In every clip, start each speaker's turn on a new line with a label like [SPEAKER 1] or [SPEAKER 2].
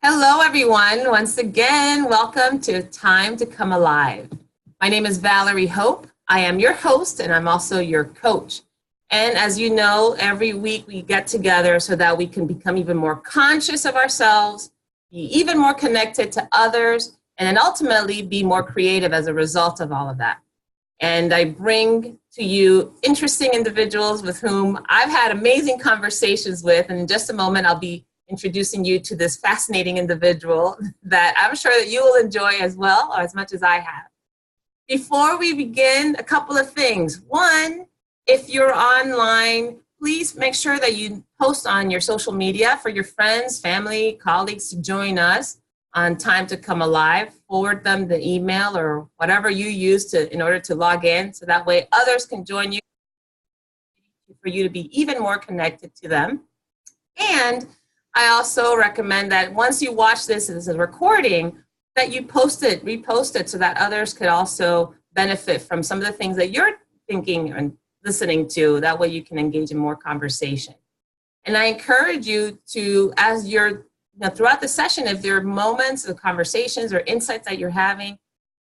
[SPEAKER 1] Hello, everyone. Once again, welcome to Time to Come Alive. My name is Valerie Hope. I am your host, and I'm also your coach. And as you know, every week we get together so that we can become even more conscious of ourselves, be even more connected to others, and then ultimately be more creative as a result of all of that. And I bring to you interesting individuals with whom I've had amazing conversations with. And in just a moment, I'll be introducing you to this fascinating individual that I'm sure that you will enjoy as well, or as much as I have. Before we begin, a couple of things. One, if you're online, please make sure that you post on your social media for your friends, family, colleagues to join us on Time to Come Alive. Forward them the email or whatever you use in order to log in, so that way others can join you for you to be even more connected to them. And I also recommend that once you watch this as a recording, that you repost it so that others could also benefit from some of the things that you're thinking and listening to. That way you can engage in more conversation. And I encourage you to, as you're throughout the session, if there are moments of conversations or insights that you're having,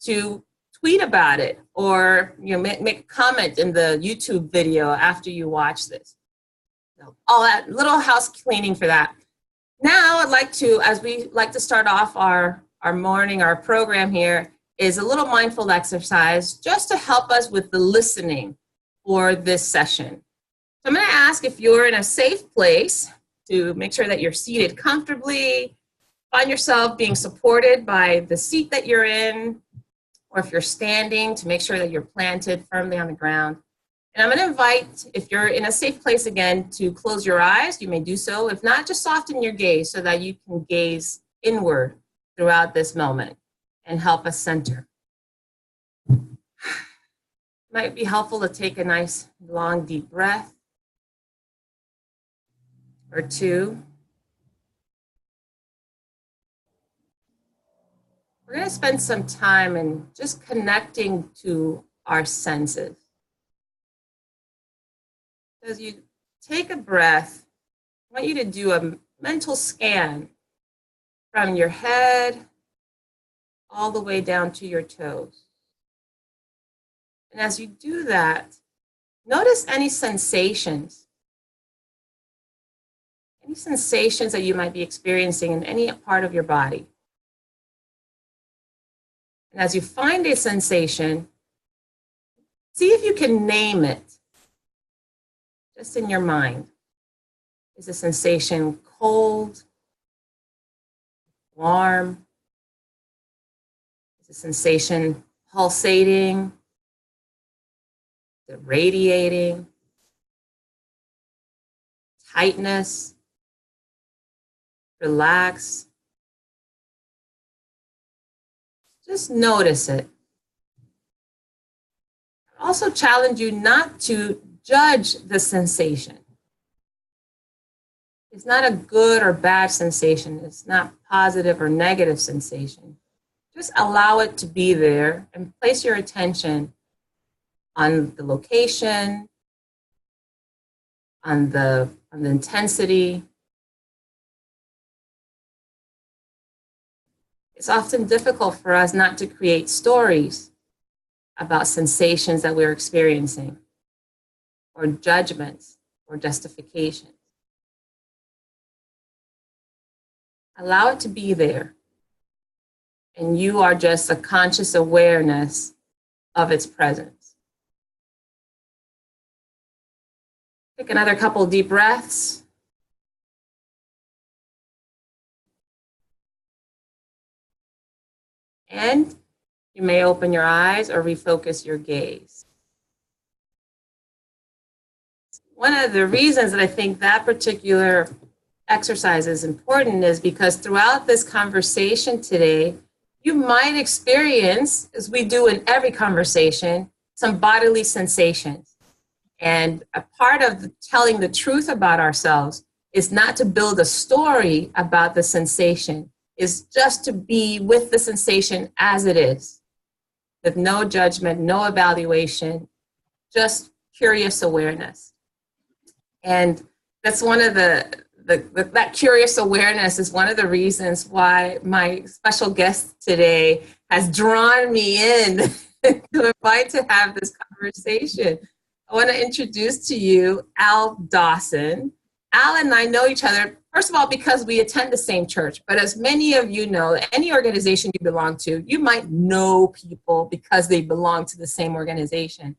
[SPEAKER 1] to tweet about it or make a comment in the YouTube video after you watch this. So all that little house cleaning for that. Now I'd like to, as we like to start off our morning, our program here, is a little mindful exercise just to help us with the listening for this session. So I'm going to ask if you're in a safe place to make sure that you're seated comfortably, find yourself being supported by the seat that you're in, or if you're standing, to make sure that you're planted firmly on the ground. And I'm going to invite, if you're in a safe place again, to close your eyes. You may do so. If not, just soften your gaze so that you can gaze inward throughout this moment and help us center. It might be helpful to take a nice, long, deep breath or two. We're going to spend some time in just connecting to our senses. As you take a breath, I want you to do a mental scan from your head all the way down to your toes. And as you do that, notice any sensations that you might be experiencing in any part of your body. And as you find a sensation, see if you can name it. Just in your mind. Is the sensation cold, warm? Is the sensation pulsating, is it radiating, tightness, relax? Just notice it. I also challenge you not to judge the sensation. It's not a good or bad sensation. It's not positive or negative sensation. Just allow it to be there and place your attention on the location, on the intensity. It's often difficult for us not to create stories about sensations that we're experiencing, or judgments, or justifications. Allow it to be there. And you are just a conscious awareness of its presence. Take another couple deep breaths. And you may open your eyes or refocus your gaze. One of the reasons that I think that particular exercise is important is because throughout this conversation today, you might experience, as we do in every conversation, some bodily sensations. And a part of telling the truth about ourselves is not to build a story about the sensation, is just to be with the sensation as it is, with no judgment, no evaluation, just curious awareness. And that's one of the that curious awareness is one of the reasons why my special guest today has drawn me in to invite to have this conversation. I want to introduce to you Al Dawson. Al and I know each other, first of all, because we attend the same church. But as many of you know, any organization you belong to, you might know people because they belong to the same organization.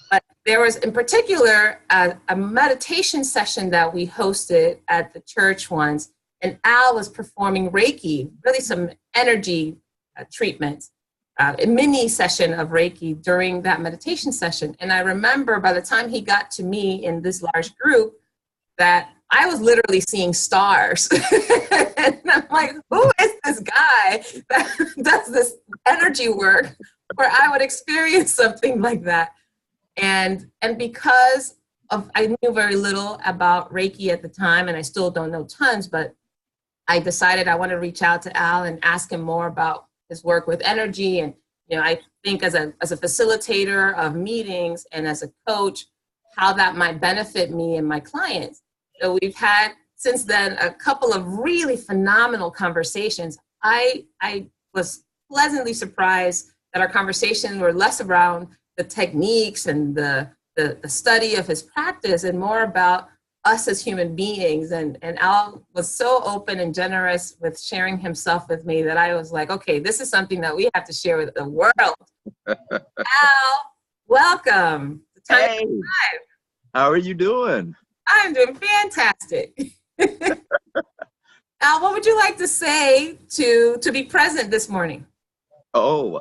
[SPEAKER 1] But there was, in particular, a meditation session that we hosted at the church once, and Al was performing Reiki, really some energy treatments, a mini session of Reiki during that meditation session. And I remember by the time he got to me in this large group, that I was literally seeing stars. And I'm like, who is this guy that does this energy work where I would experience something like that? And because of, I knew very little about Reiki at the time, and I still don't know tons, but I decided I want to reach out to Al and ask him more about his work with energy. And, you know, I think as a facilitator of meetings and as a coach, how that might benefit me and my clients. So we've had since then a couple of really phenomenal conversations. I was pleasantly surprised that our conversations were less around the techniques and the study of his practice and more about us as human beings. And Al was so open and generous with sharing himself with me that I was like, okay, this is something that we have to share with the world. Al, welcome.
[SPEAKER 2] Hey, how are you doing?
[SPEAKER 1] I'm doing fantastic. Al, what would you like to say to be present this morning?
[SPEAKER 2] Oh,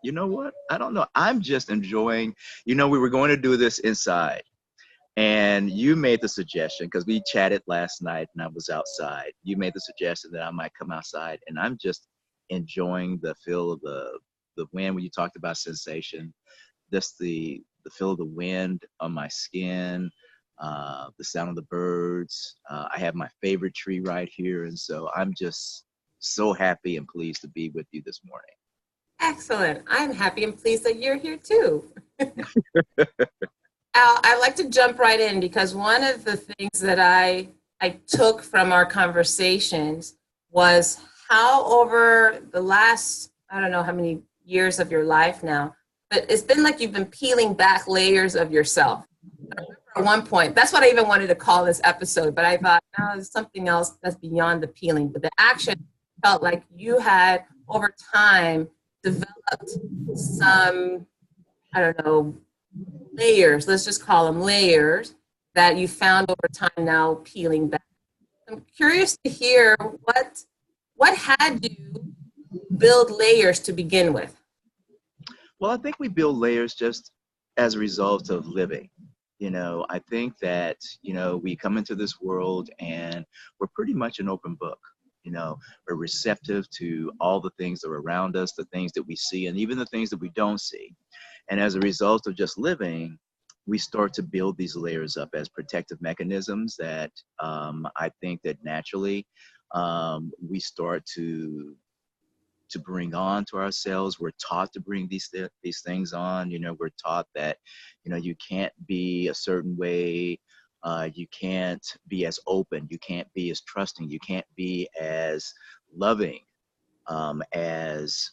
[SPEAKER 2] you know what? I don't know. I'm just enjoying, we were going to do this inside. And you made the suggestion, because we chatted last night and I was outside. You made the suggestion that I might come outside, and I'm just enjoying the feel of the wind when you talked about sensation, just the feel of the wind on my skin, the sound of the birds. I have my favorite tree right here. And so I'm just so happy and pleased to be with you this morning.
[SPEAKER 1] Excellent. I'm happy and pleased that you're here too. Al, I'd like to jump right in because one of the things that I took from our conversations was how over the last, I don't know how many years of your life now, but it's been like you've been peeling back layers of yourself. At one point, that's what I even wanted to call this episode, but I thought, no, there's something else that's beyond the peeling. But the action felt like you had over time developed some, I don't know, layers, let's just call them layers, that you found over time now peeling back. I'm curious to hear what had you build layers to begin with?
[SPEAKER 2] Well, I think we build layers just as a result of living. I think that, we come into this world and we're pretty much an open book. We're receptive to all the things that are around us, the things that we see, and even the things that we don't see. And as a result of just living, we start to build these layers up as protective mechanisms that I think that naturally we start to bring on to ourselves. We're taught to bring these things on. We're taught that, you can't be a certain way. You can't be as open. You can't be as trusting. You can't be as loving as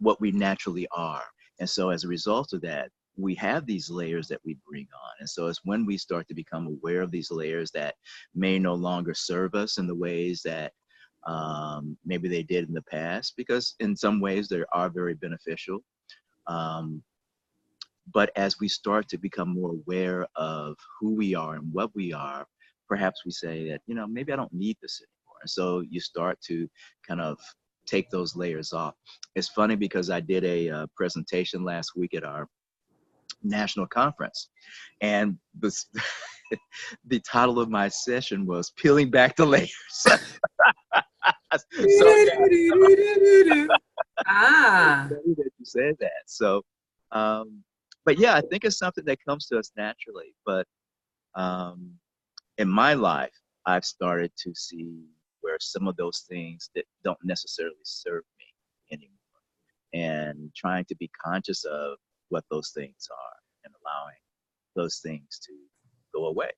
[SPEAKER 2] what we naturally are. And so as a result of that, we have these layers that we bring on. And so it's when we start to become aware of these layers that may no longer serve us in the ways that maybe they did in the past, because in some ways they are very beneficial. But as we start to become more aware of who we are and what we are, perhaps we say that, maybe I don't need this anymore. And so you start to kind of take those layers off. It's funny because I did a presentation last week at our national conference, and the title of my session was Peeling Back the Layers. So, that you said that. So, but yeah, I think it's something that comes to us naturally. But in my life, I've started to see where some of those things that don't necessarily serve me anymore, and trying to be conscious of what those things are and allowing those things to go away.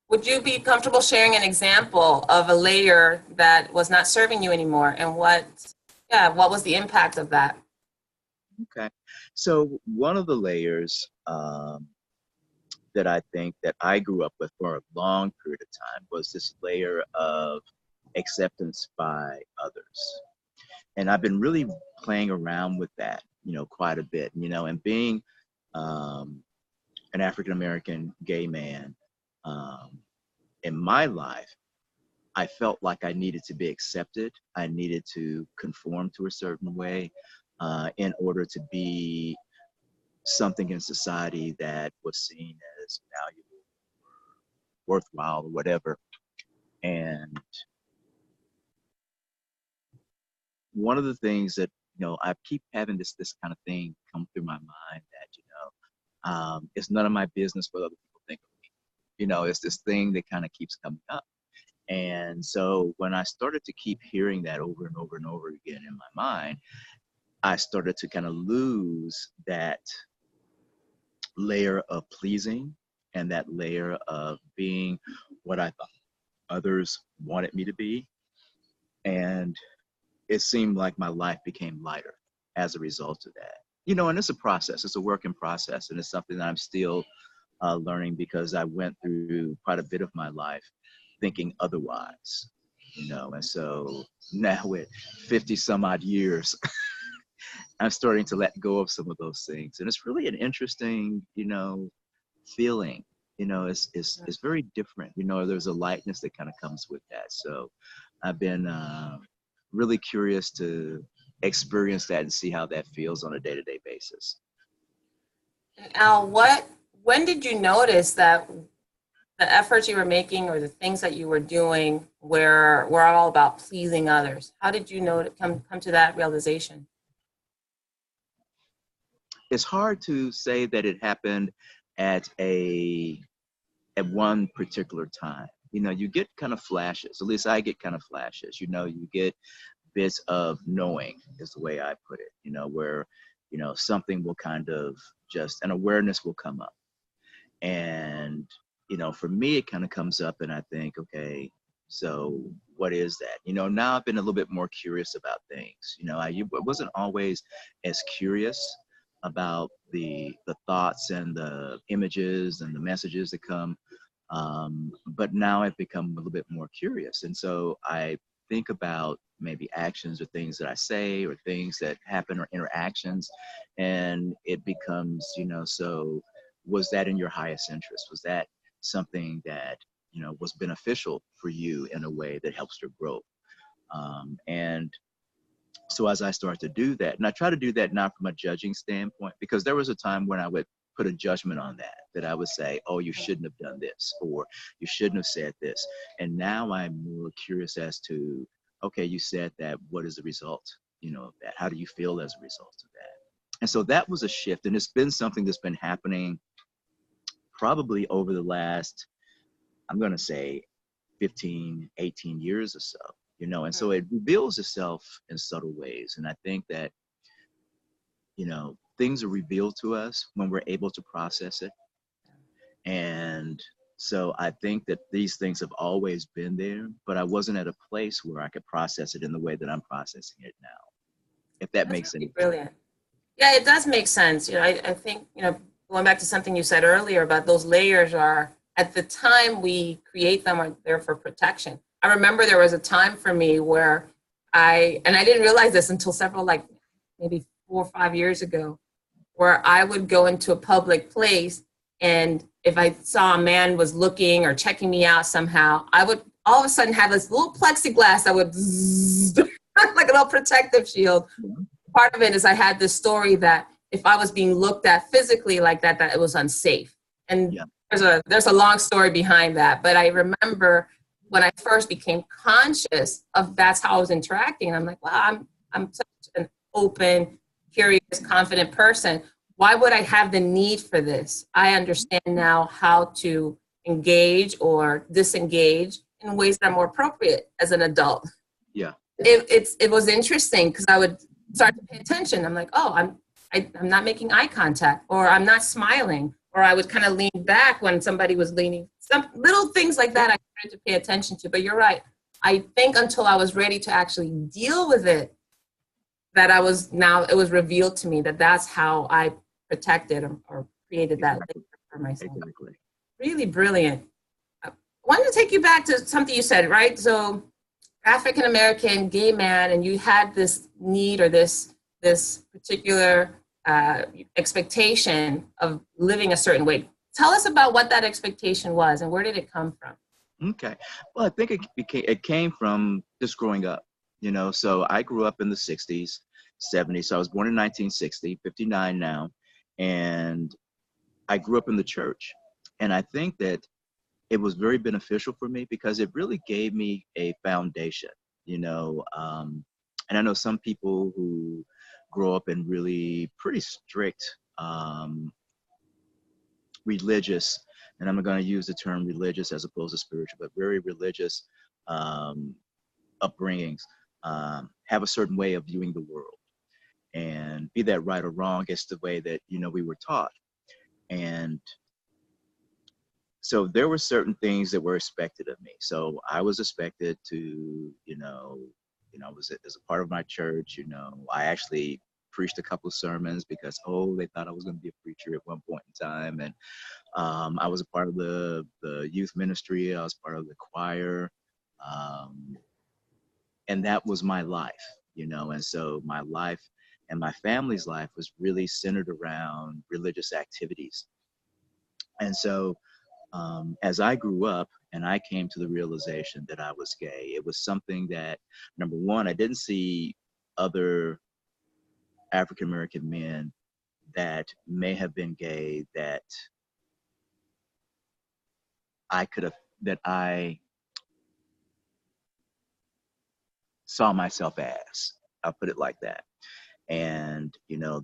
[SPEAKER 1] Would you be comfortable sharing an example of a layer that was not serving you anymore, and what was the impact of that?
[SPEAKER 2] Okay. So one of the layers that I think that I grew up with for a long period of time was this layer of acceptance by others. And I've been really playing around with that, quite a bit, and being um, an African American gay man um, in my life, I felt like I needed to be accepted. I needed to conform to a certain way in order to be something in society that was seen as valuable, worthwhile, or whatever. And one of the things that I keep having this kind of thing come through my mind that it's none of my business what other people think of me. It's this thing that kind of keeps coming up. And so when I started to keep hearing that over and over and over again in my mind, I started to kind of lose that layer of pleasing and that layer of being what I thought others wanted me to be. And it seemed like my life became lighter as a result of that. And it's a process, it's a work in process, and it's something that I'm still learning because I went through quite a bit of my life thinking otherwise, and so now with 50 some odd years, I'm starting to let go of some of those things. And it's really an interesting, feeling. It's very different. There's a lightness that kind of comes with that. So I've been really curious to experience that and see how that feels on a day-to-day basis.
[SPEAKER 1] Al, when did you notice that the efforts you were making or the things that you were doing were all about pleasing others? How did you come to that realization?
[SPEAKER 2] It's hard to say that it happened at one particular time. You get kind of flashes, at least I get kind of flashes. You get bits of knowing is the way I put it, where something will kind of just an awareness will come up. And for me it kind of comes up and I think, okay, so what is that? Now I've been a little bit more curious about things. I wasn't always as curious about the thoughts and the images and the messages that come, but now I've become a little bit more curious, and so I think about maybe actions or things that I say or things that happen or interactions, and it becomes, so was that in your highest interest? Was that something that was beneficial for you in a way that helps your growth? And so as I start to do that, and I try to do that not from a judging standpoint, because there was a time when I would put a judgment on that I would say, oh, you shouldn't have done this, or you shouldn't have said this. And now I'm more curious as to, okay, you said that, what is the result, of that? How do you feel as a result of that? And so that was a shift. And it's been something that's been happening probably over the last, I'm going to say 15, 18 years or so, and so it reveals itself in subtle ways. And I think that, things are revealed to us when we're able to process it. And so I think that these things have always been there, but I wasn't at a place where I could process it in the way that I'm processing it now, if that
[SPEAKER 1] That's
[SPEAKER 2] makes
[SPEAKER 1] really
[SPEAKER 2] any sense.
[SPEAKER 1] brilliant. Yeah, it does make sense. I think, going back to something you said earlier about those layers are, at the time we create them, are there for protection. I remember there was a time for me where I didn't realize this until several, like maybe 4 or 5 years ago, where I would go into a public place, and if I saw a man was looking or checking me out somehow, I would all of a sudden have this little plexiglass that would zzz, like a little protective shield. Part of it is I had this story that if I was being looked at physically like that it was unsafe. And
[SPEAKER 2] Yeah.
[SPEAKER 1] there's a long story behind that. But I remember when I first became conscious of that's how I was interacting. And I'm like, wow, I'm such an open, curious, confident person. Why would I have the need for this? I understand now how to engage or disengage in ways that are more appropriate as an adult.
[SPEAKER 2] Yeah.
[SPEAKER 1] It was interesting because I would start to pay attention. I'm like, oh, I'm not making eye contact, or I'm not smiling, or I would kind of lean back when somebody was leaning. Some little things like that I started to pay attention to. But you're right. I think until I was ready to actually deal with it, that it was revealed to me that that's how I protected or created that
[SPEAKER 2] Exactly.
[SPEAKER 1] for myself.
[SPEAKER 2] Exactly.
[SPEAKER 1] Really brilliant. I wanted to take you back to something you said, right? So African American gay man, and you had this need or this particular expectation of living a certain way. Tell us about what that expectation was and where did it come from?
[SPEAKER 2] Okay. Well, I think it came from just growing up, So I grew up in the 60s, 70s. So I was born in 1960, 59 now. And I grew up in the church. And I think that it was very beneficial for me because it really gave me a foundation, you know. And I know some people who grow up in really pretty strict religious, and I'm going to use the term religious as opposed to spiritual, but very religious um, upbringings, have a certain way of viewing the world. And be that right or wrong, it's the way that, we were taught. And so there were certain things that were expected of me. So I was expected to, was as a part of my church, I actually preached a couple of sermons because, they thought I was going to be a preacher at one point in time. And I was a part of the youth ministry. I was part of the choir. And that was my life, and so my life and my family's life was really centered around religious activities. And so as I grew up and I came to the realization that I was gay, it was something that, number one, I didn't see other African American men that may have been gay that I saw myself as. I'll put it like that. And,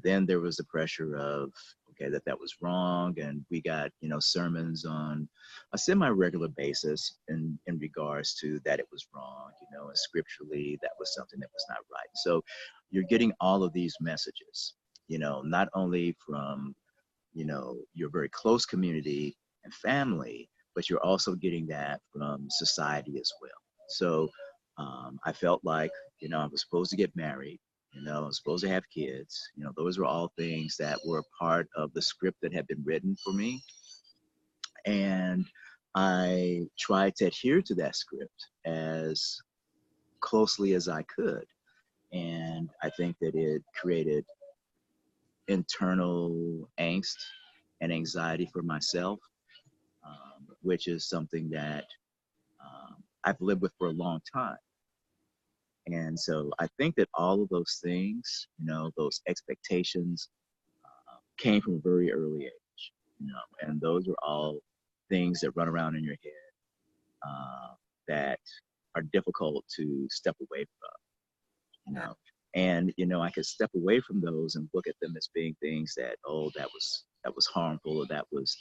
[SPEAKER 2] then there was the pressure of, okay, that was wrong. And we got, sermons on a semi-regular basis in regards to that it was wrong, and scripturally that was something that was not right. So you're getting all of these messages, not only from, your very close community and family, but you're also getting that from society as well. So I felt like, I was supposed to get married. I was supposed to have kids. Those were all things that were part of the script that had been written for me. And I tried to adhere to that script as closely as I could. And I think that it created internal angst and anxiety for myself, which is something that I've lived with for a long time. And so I think that all of those things, those expectations came from a very early age, and those are all things that run around in your head that are difficult to step away from. And, I could step away from those and look at them as being things that, that was harmful, or that was,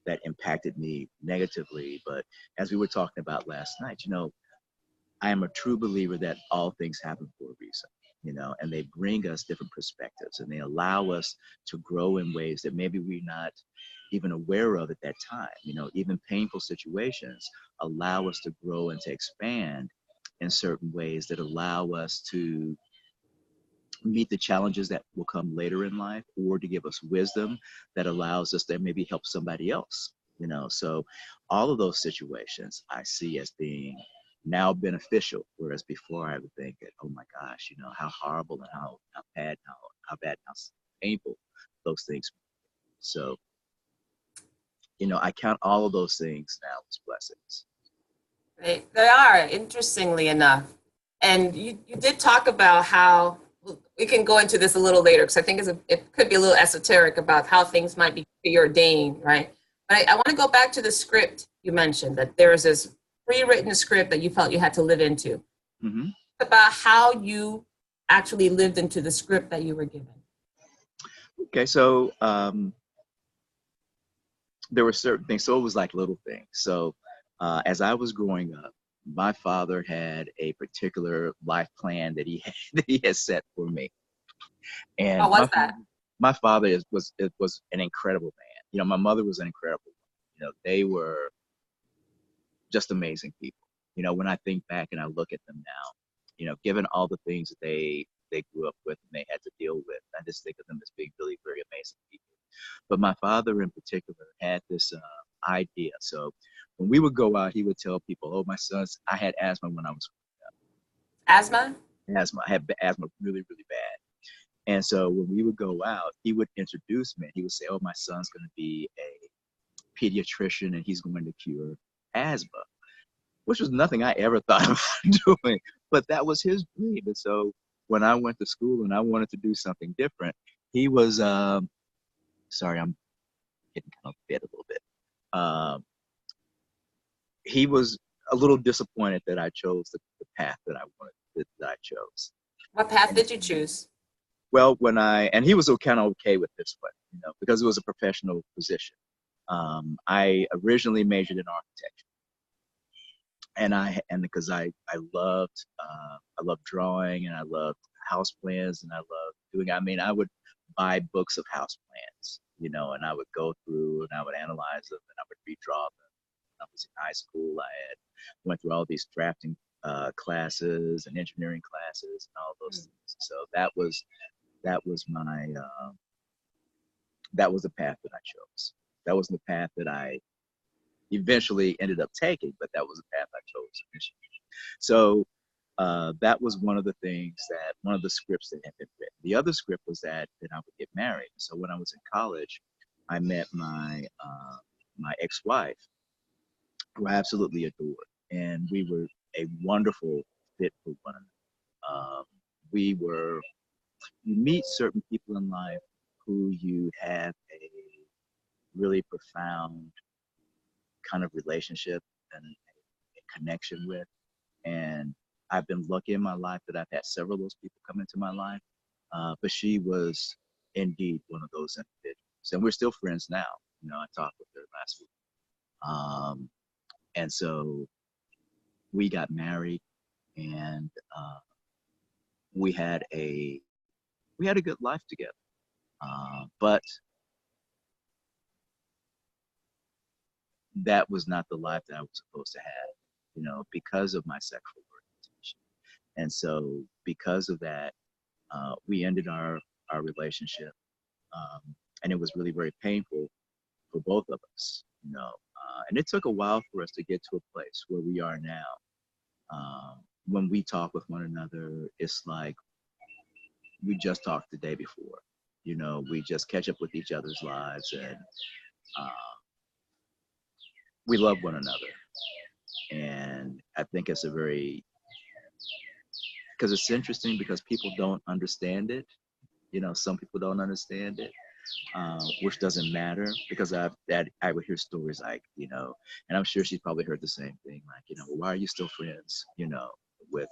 [SPEAKER 2] that impacted me negatively. But as we were talking about last night, I am a true believer that all things happen for a reason, and they bring us different perspectives and they allow us to grow in ways that maybe we're not even aware of at that time. Even painful situations allow us to grow and to expand in certain ways that allow us to meet the challenges that will come later in life, or to give us wisdom that allows us to maybe help somebody else. So all of those situations I see as being now beneficial, whereas before I would think that, oh my gosh, how horrible and how bad, how bad, how painful those things. So, I count all of those things now as blessings.
[SPEAKER 1] They are, interestingly enough. And you did talk about how, we can go into this a little later because I think it could be a little esoteric about how things might be preordained, right? But I want to go back to the script you mentioned, that there is this pre-written script that you felt you had to live into.
[SPEAKER 2] Mm-hmm.
[SPEAKER 1] About how you actually lived into the script that you were given.
[SPEAKER 2] Okay, so there were certain things. So it was like little things. So as I was growing up, my father had a particular life plan that he had set for me. And
[SPEAKER 1] what was that?
[SPEAKER 2] my father was an incredible man. You know, my mother was an incredible woman. You know, they were just amazing people. You know, when I think back and I look at them now, you know, given all the things that they grew up with and they had to deal with, I just think of them as being really very amazing people. But my father in particular had this idea. So when we would go out, he would tell people, "Oh, my sons, I had asthma when I was
[SPEAKER 1] Asthma?
[SPEAKER 2] asthma. I had asthma really, really bad." And so when we would go out, he would introduce me. He would say, "Oh, my son's going to be a pediatrician and he's going to cure asthma," which was nothing I ever thought about doing. But that was his dream. And so when I went to school and I wanted to do something different, he was, sorry, I'm getting kind of fed a little bit. Um, he was a little disappointed that I chose the path that I wanted, that I chose.
[SPEAKER 1] What path
[SPEAKER 2] And
[SPEAKER 1] did you choose?
[SPEAKER 2] well, and he was kind of okay with this one, you know, because it was a professional position. I originally majored in architecture, and because I loved drawing and I loved house plans and I loved doing. I mean, I would buy books of house plans, you know, and I would go through and I would analyze them and I would redraw them. When I was in high school, I had went through all these drafting classes and engineering classes and all those things. So that was my that was the path that I chose. That was the path that I eventually ended up taking, but that was the path I chose initially. So that was one of the things one of the scripts that had been written. The other script was that I would get married. So when I was in college, I met my ex-wife, who I absolutely adored, and we were a wonderful fit for one another. We were You meet certain people in life who you have a really profound kind of relationship and a connection with. And I've been lucky in my life that I've had several of those people come into my life. But she was indeed one of those individuals. And we're still friends now. You know, I talked with her last week. Um, and so we got married and we had a we had a good life together. But that was not the life that I was supposed to have, you know, because of my sexual orientation. And so because of that, we ended our relationship. And it was really very painful for both of us, you know. And it took a while for us to get to a place where we are now. When we talk with one another, it's like we just talked the day before. You know, we just catch up with each other's lives and uh, we love one another. And I think it's because it's interesting because people don't understand it. You know, some people don't understand it, which doesn't matter because I would hear stories like, you know, and I'm sure she's probably heard the same thing, like, you know, well, why are you still friends, you know, with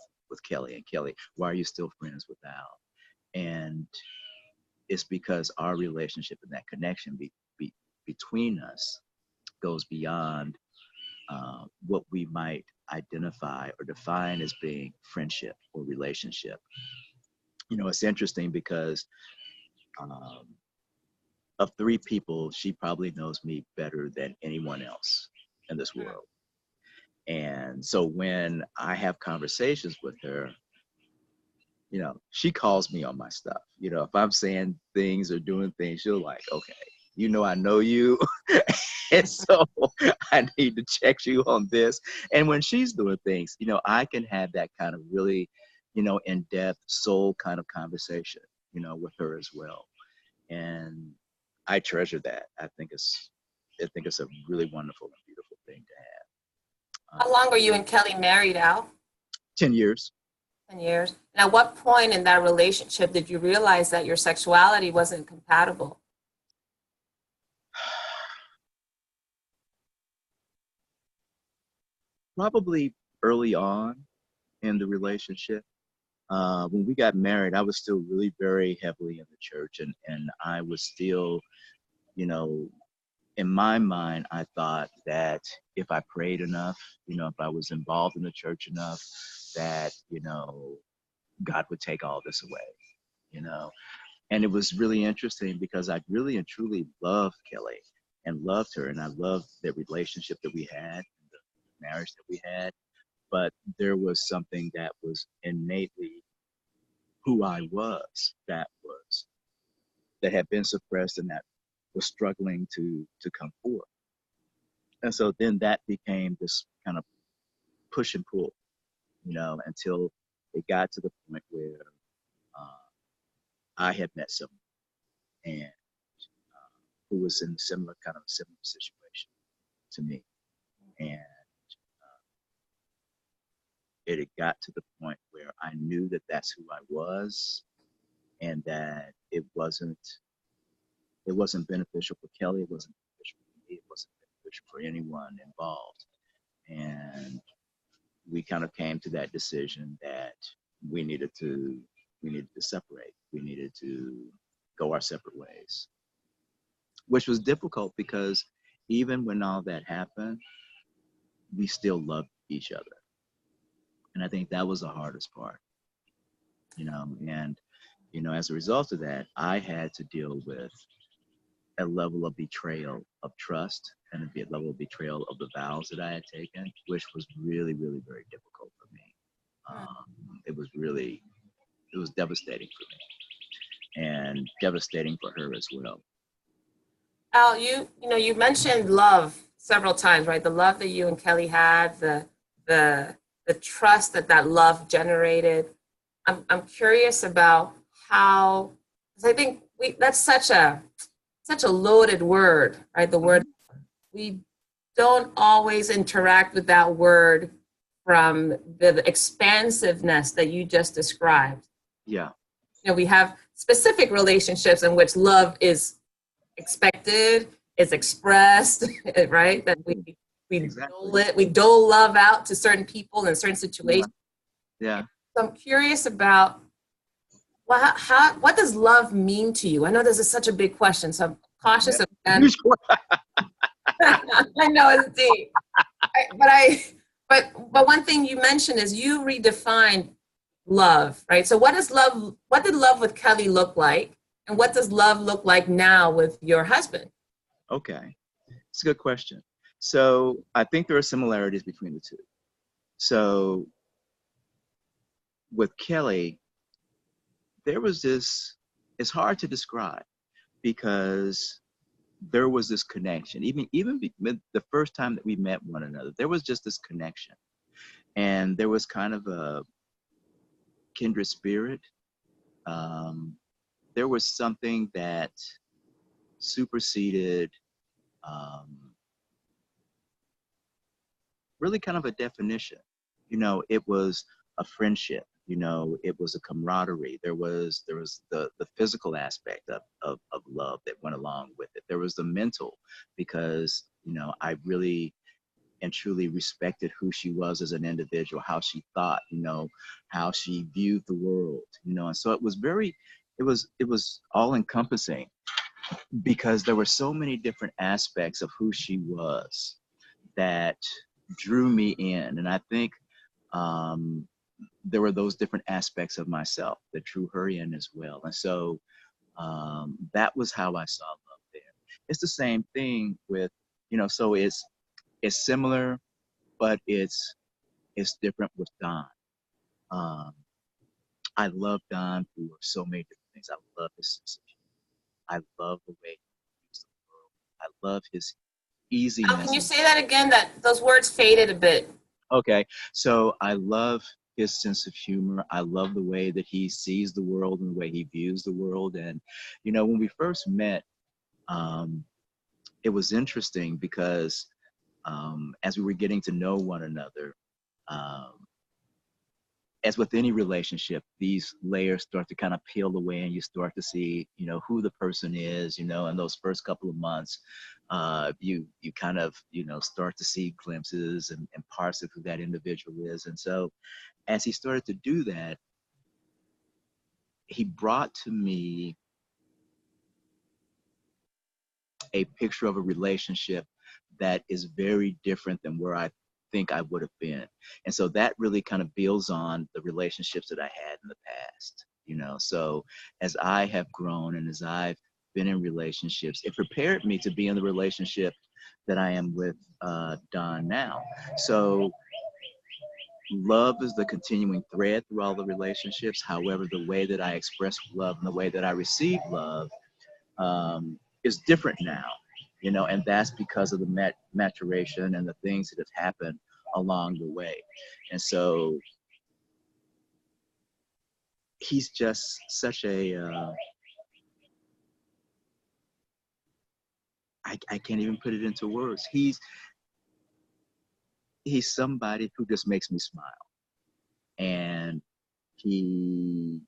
[SPEAKER 2] Kelly, and Kelly, why are you still friends with Al? And it's because our relationship and that connection between us goes beyond what we might identify or define as being friendship or relationship. You know, it's interesting because um, of three people, she probably knows me better than anyone else in this world. And so when I have conversations with her, you know, she calls me on my stuff. You know, if I'm saying things or doing things, she'll like, okay, you know, I know you. And so I need to check you on this. And when she's doing things, you know, I can have that kind of really, you know, in-depth soul kind of conversation, you know, with her as well. And I treasure that. I think it's a really wonderful and beautiful thing to have.
[SPEAKER 1] How long were you and Kelly married, Al?
[SPEAKER 2] 10 years.
[SPEAKER 1] 10 years. And at what point in that relationship did you realize that your sexuality wasn't compatible?
[SPEAKER 2] Probably early on in the relationship. When we got married, I was still really very heavily in the church, and I was still, you know, in my mind, I thought that if I prayed enough, you know, if I was involved in the church enough, that, you know, God would take all this away, you know. And it was really interesting because I really and truly loved Kelly and loved her. And I loved the relationship that we had, the marriage that we had. But there was something that was innately who I was that had been suppressed and that was struggling to come forth. And so then that became this kind of push and pull, until it got to the point where uh, I had met someone and who was in similar situation to me. And it had got to the point where I knew that that's who I was and that it wasn't beneficial for Kelly, it wasn't beneficial for me, it wasn't beneficial for anyone involved. And we kind of came to that decision that we needed to separate. We needed to go our separate ways, which was difficult because even when all that happened, we still loved each other. And I think that was the hardest part, and as a result of that, I had to deal with a level of betrayal of trust and a level of betrayal of the vows that I had taken, which was really, really very difficult for me. It was devastating for me and devastating for her as well.
[SPEAKER 1] Al, you mentioned love several times, right? The love that you and Kelly had, the the trust that love generated. I'm curious about how, because I think that's such a loaded word, right? The word, we don't always interact with that word from the expansiveness that you just described.
[SPEAKER 2] Yeah.
[SPEAKER 1] We have specific relationships in which love is expected, is expressed, right? That we
[SPEAKER 2] Exactly.
[SPEAKER 1] we dole love out to certain people in certain situations.
[SPEAKER 2] Yeah.
[SPEAKER 1] So I'm curious about, well, what does love mean to you? I know this is such a big question, so I'm cautious of that. I know it's deep, but one thing you mentioned is you redefined love, right? So what did love with Kelly look like, and what does love look like now with your husband?
[SPEAKER 2] Okay, it's a good question. So I think there are similarities between the two. So with Kelly, there was this, it's hard to describe because there was this connection. Even the first time that we met one another, there was just this connection. And there was kind of a kindred spirit. There was something that superseded really kind of a definition. It was a friendship. It was a camaraderie. There was the physical aspect of love that went along with it. There was the mental, because I really and truly respected who she was as an individual, how she thought, how she viewed the world, and so it was all encompassing because there were so many different aspects of who she was that drew me in. And I think um, there were those different aspects of myself that drew her in as well. And so that was how I saw love there. It's the same thing with, so it's similar, but it's different with Don. Um, I love Don for so many different things. I love his sense of humor. I love the way he views the world. I love his
[SPEAKER 1] Can
[SPEAKER 2] easiness.
[SPEAKER 1] you say that again? That those words faded a bit.
[SPEAKER 2] Okay, so I love his sense of humor. I love the way that he sees the world and the way he views the world. And, when we first met, um, it was interesting because as we were getting to know one another, um, as with any relationship, these layers start to kind of peel away and you start to see, who the person is, in those first couple of months. You kind of, start to see glimpses and parts of who that individual is. And so as he started to do that, he brought to me a picture of a relationship that is very different than where I think I would have been. And so that really kind of builds on the relationships that I had in the past. So as I have grown and as I've been in relationships, it prepared me to be in the relationship that I am with Don now. So love is the continuing thread through all the relationships. However, the way that I express love and the way that I receive love is different now, and that's because of the maturation and the things that have happened along the way. And so he's just such I can't even put it into words. He's somebody who just makes me smile. And the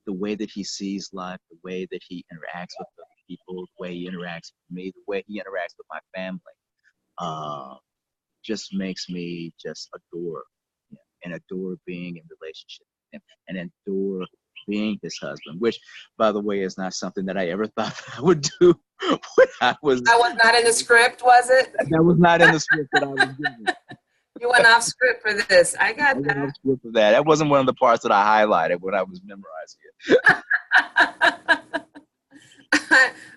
[SPEAKER 2] way that he sees life, the way that he interacts with other people, the way he interacts with me, the way he interacts with my family, just makes me just adore him and adore being in relationship with him and adore being his husband, which, by the way, is not something that I ever thought I would do when I was.
[SPEAKER 1] That was not in the script, was it?
[SPEAKER 2] That was not in the script that I was given.
[SPEAKER 1] You went off script for this. I got that.
[SPEAKER 2] Off script for that. That wasn't one of the parts that I highlighted when I was memorizing it.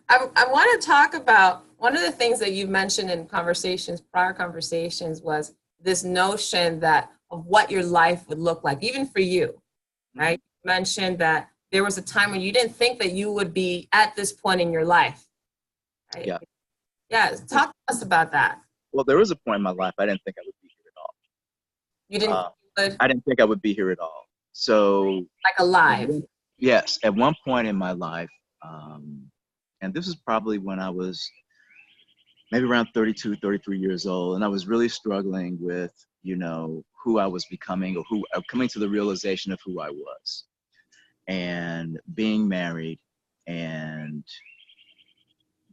[SPEAKER 1] I want to talk about one of the things that you mentioned in prior conversations was this notion of what your life would look like, even for you, right? You mentioned that there was a time when you didn't think that you would be at this point in your life, right?
[SPEAKER 2] Yeah.
[SPEAKER 1] Yeah, talk to us about that.
[SPEAKER 2] Well, there was a point in my life I didn't think I would be here at all.
[SPEAKER 1] You didn't
[SPEAKER 2] I didn't think I would be here at all. So
[SPEAKER 1] like alive.
[SPEAKER 2] Yes, at one point in my life, and this is probably when I was maybe around 32, 33 years old, and I was really struggling with, who I was becoming or coming to the realization of who I was, and being married and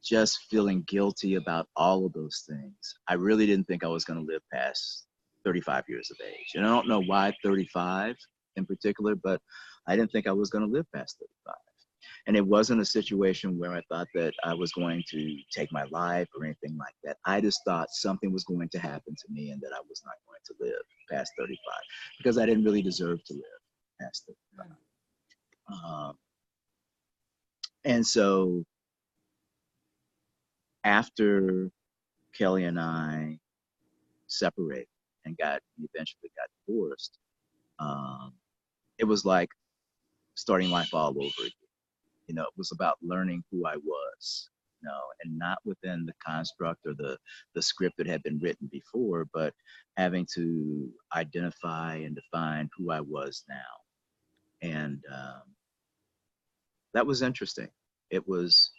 [SPEAKER 2] just feeling guilty about all of those things. I really didn't think I was going to live past 35 years of age. And I don't know why 35 in particular, but I didn't think I was going to live past 35. And it wasn't a situation where I thought that I was going to take my life or anything like that. I just thought something was going to happen to me and that I was not going to live past 35 because I didn't really deserve to live past 35. And so after Kelly and I separated and eventually got divorced, it was like starting life all over again. It was about learning who I was, and not within the construct or the script that had been written before, but having to identify and define who I was now. And that was interesting. It was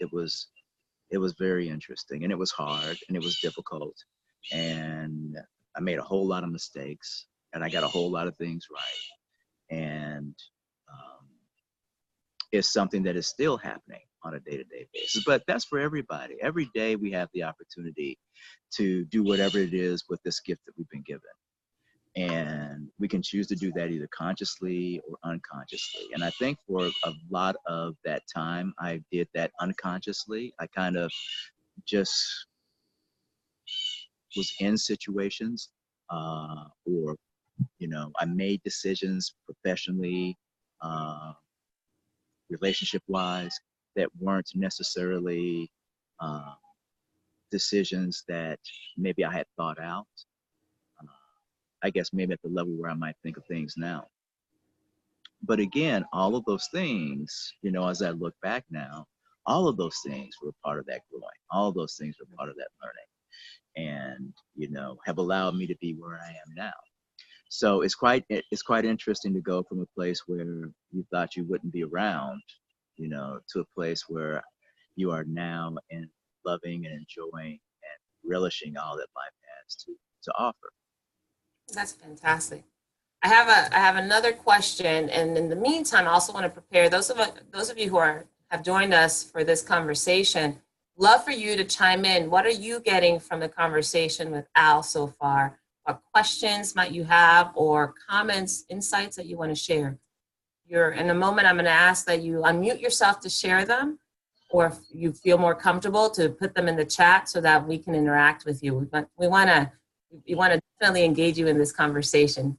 [SPEAKER 2] very interesting, and it was hard and it was difficult. And I made a whole lot of mistakes and I got a whole lot of things right. And it's something that is still happening on a day-to-day basis. But that's for everybody. Every day we have the opportunity to do whatever it is with this gift that we've been given. And we can choose to do that either consciously or unconsciously. And I think for a lot of that time, I did that unconsciously. I kind of just was in situations or, I made decisions professionally, relationship-wise, that weren't necessarily decisions that maybe I had thought out. I guess maybe at the level where I might think of things now. But again, all of those things, as I look back now, all of those things were part of that growing. All of those things were part of that learning, and have allowed me to be where I am now. So it's quite interesting to go from a place where you thought you wouldn't be around, to a place where you are now and loving and enjoying and relishing all that life has to offer.
[SPEAKER 1] That's fantastic. I have another question, and in the meantime, I also want to prepare those of you who have joined us for this conversation. Love for you to chime in. What are you getting from the conversation with Al so far? What questions might you have, or comments, insights that you want to share? In a moment, I'm going to ask that you unmute yourself to share them, or if you feel more comfortable to put them in the chat so that we can interact with you. We want to definitely engage you in this conversation.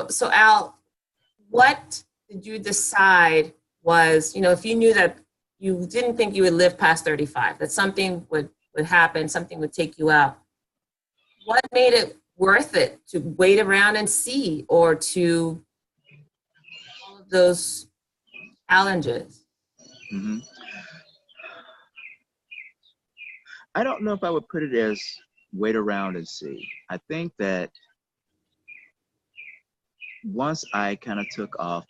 [SPEAKER 1] So Al, what did you decide was, if you knew that you didn't think you would live past 35, that something would happen, something would take you out, what made it worth it to wait around and see, or to all of those challenges?
[SPEAKER 2] Hmm. I don't know if I would put it as wait around and see. I think that once I kind of took off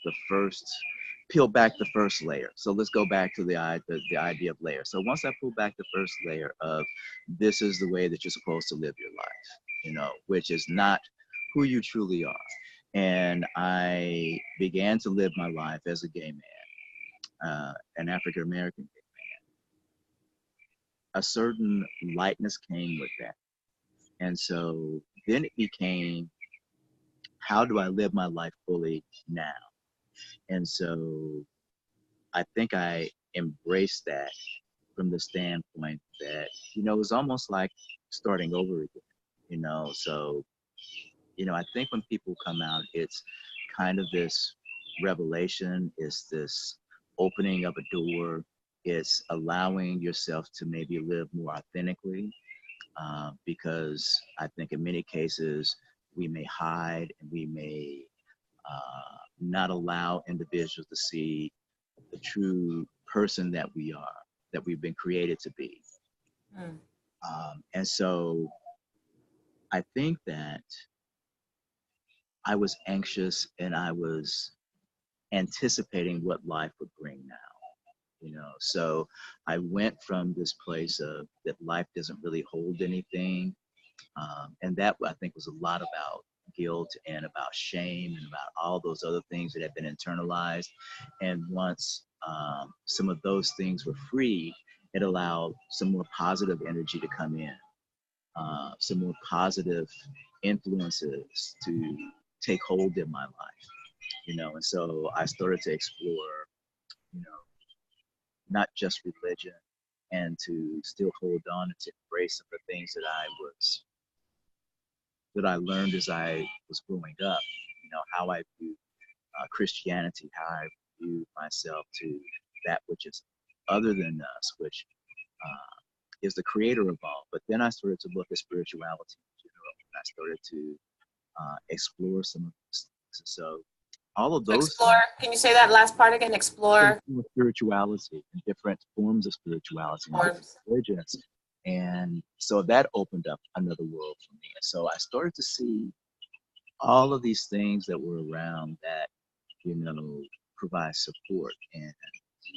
[SPEAKER 2] peel back the first layer. So let's go back to the idea of layer. So once I pull back the first layer of this is the way that you're supposed to live your life, which is not who you truly are. And I began to live my life as a gay man, an African American gay man. A certain lightness came with that. And so then it became, how do I live my life fully now? And so I think I embraced that from the standpoint that, it was almost like starting over again, So, I think when people come out, it's kind of this revelation, it's this opening of a door, it's allowing yourself to maybe live more authentically, because I think in many cases we may hide and we may not allow individuals to see the true person that we are, that we've been created to be.
[SPEAKER 1] Mm.
[SPEAKER 2] And so I think that I was anxious and I was anticipating what life would bring now. So I went from this place of that life doesn't really hold anything. And that, I think, was a lot about guilt and about shame and about all those other things that had been internalized. And once some of those things were free, it allowed some more positive energy to come in, some more positive influences to take hold in my life, And so I started to explore, you know, not just religion, and to still hold on and to embrace some of the things that I learned as I was growing up, how I viewed Christianity, how I viewed myself to that which is other than us, which is the creator of all. But then I started to look at spirituality in general, and I started to explore some of those things. And so all of
[SPEAKER 1] To
[SPEAKER 2] those
[SPEAKER 1] explore, can you say that last part again? Explore
[SPEAKER 2] spirituality and different forms of spirituality and different
[SPEAKER 1] forms.
[SPEAKER 2] religions. And so that opened up another world for me. And so I started to see all of these things that were around that, provide support and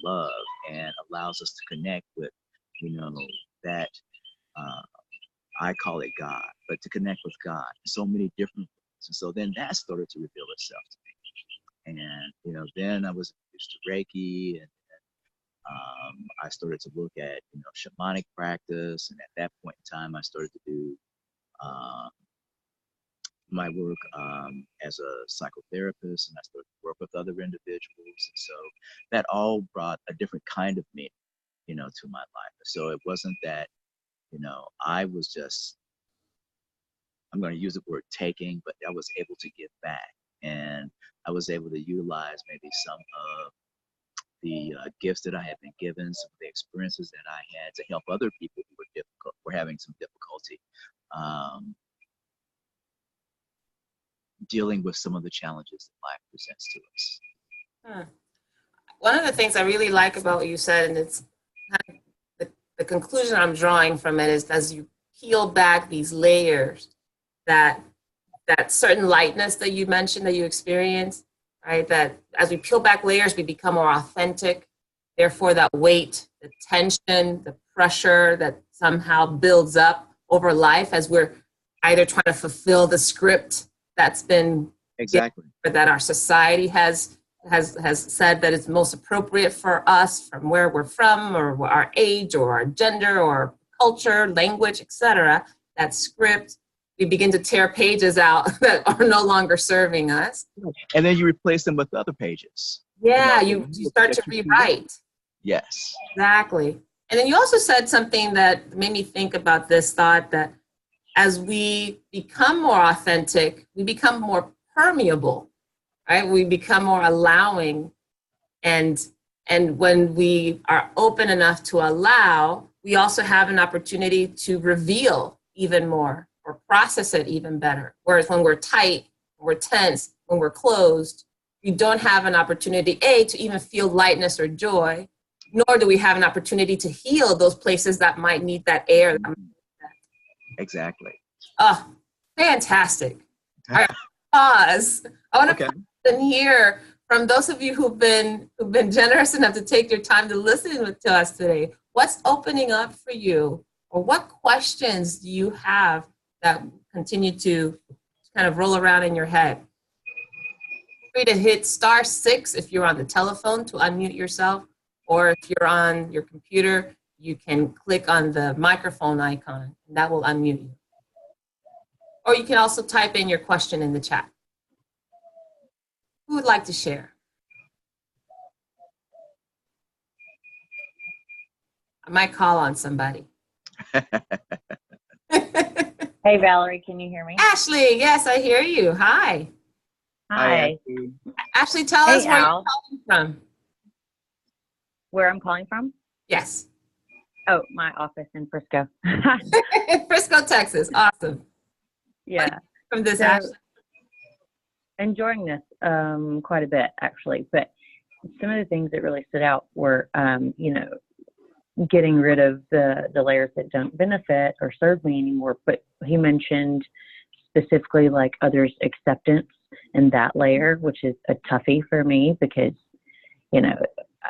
[SPEAKER 2] love and allows us to connect with, that I call it God, but to connect with God in so many different ways. And so then that started to reveal itself to me. And, then I was introduced to Reiki, and I started to look at, shamanic practice. And at that point in time, I started to do my work as a psychotherapist, and I started to work with other individuals. And so that all brought a different kind of meaning, to my life. So it wasn't that, I was just, I'm going to use the word taking, but I was able to give back. And I was able to utilize maybe some of the gifts that I had been given, some of the experiences that I had to help other people who were having some difficulty dealing with some of the challenges that life presents to us.
[SPEAKER 1] One of the things I really like about what you said, and it's kind of the conclusion I'm drawing from it, is as you peel back these layers, that certain lightness that you mentioned that you experience, right? That as we peel back layers, we become more authentic. Therefore, that weight, the tension, the pressure that somehow builds up over life as we're either trying to fulfill the script that's been
[SPEAKER 2] exactly
[SPEAKER 1] given, that our society has said that it's most appropriate for us from where we're from, or our age, or our gender, or culture, language, etc. That script, we begin to tear pages out that are no longer serving us.
[SPEAKER 2] And then you replace them with other pages.
[SPEAKER 1] Yeah, you start to rewrite.
[SPEAKER 2] Yes.
[SPEAKER 1] Exactly. And then you also said something that made me think about this thought, that as we become more authentic, we become more permeable, right? We become more allowing, and when we are open enough to allow, we also have an opportunity to reveal even more or process it even better. Whereas when we're tight, we're tense, when we're closed, we don't have an opportunity, to even feel lightness or joy, nor do we have an opportunity to heal those places that might need that air.
[SPEAKER 2] Exactly.
[SPEAKER 1] Oh, fantastic. All right, pause. I want to
[SPEAKER 2] Okay.
[SPEAKER 1] pause and hear from those of you who've been generous enough to take your time to listen to us today. What's opening up for you, or what questions do you have that continue to kind of roll around in your head? Feel free to hit *6 if you're on the telephone to unmute yourself, or if you're on your computer, you can click on the microphone icon, and that will unmute you. Or you can also type in your question in the chat. Who would like to share? I might call on somebody.
[SPEAKER 3] Hey, Valerie, can you hear me?
[SPEAKER 1] Ashley, yes, I hear you. Hi.
[SPEAKER 3] Hi.
[SPEAKER 1] Ashley, tell
[SPEAKER 3] Hey,
[SPEAKER 1] us where
[SPEAKER 3] Al.
[SPEAKER 1] you're calling from.
[SPEAKER 3] Where I'm calling from?
[SPEAKER 1] Yes.
[SPEAKER 3] Oh, my office in Frisco.
[SPEAKER 1] Frisco, Texas. Awesome.
[SPEAKER 3] Yeah.
[SPEAKER 1] From this,
[SPEAKER 3] So,
[SPEAKER 1] Ashley.
[SPEAKER 3] enjoying this quite a bit, actually. But some of the things that really stood out were, getting rid of the layers that don't benefit or serve me anymore. But he mentioned specifically like others' acceptance in that layer, which is a toughie for me because,